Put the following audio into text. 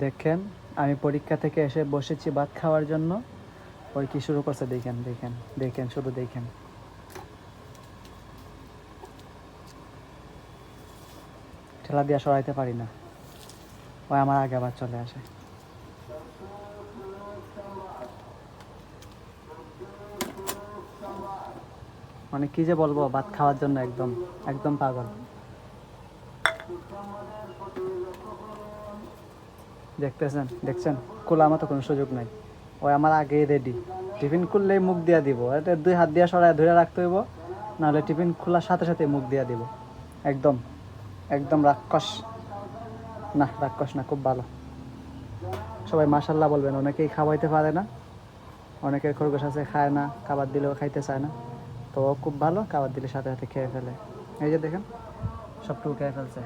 দেখেন আমি পরীক্ষা থেকে এসে বসেছি ভাত খাওয়ার জন্য, ওই কি শুরু করছে দেখেন দেখেন দেখেন, শুধু দেখেন। ঠেলা দিয়ে সরাইতে পারি না, ওই আমার আগে আবার চলে আসে। মানে কি যে বলবো, ভাত খাওয়ার জন্য একদম একদম পাগল। দেখতেছেন, দেখছেন, খোলা মতো কোনো সুযোগ নাই। ওই আমার আগেই রেডি, টিফিন খুললেই মুখ দিয়া দিব, এটা 2 হাত দিয়া সরাই ধরে রাখতে হইব, নাহলে টিফিন খোলার সাথে সাথে মুখ দিয়া দিব। একদম একদম রাক্ষস। না রাক্ষস না, খুব ভালো। সবাই মাশাল্লাহ বলবেন, অনেকেই খাওয়াইতে পারে না, অনেকের খরগোশ আছে খায় না, খাবার দিলেও খাইতে চায় না। তো ও খুব ভালো, খাবার দিলে সাথে সাথে খেয়ে ফেলে। এই যে দেখেন, সবটুকু খেয়ে ফেলছে।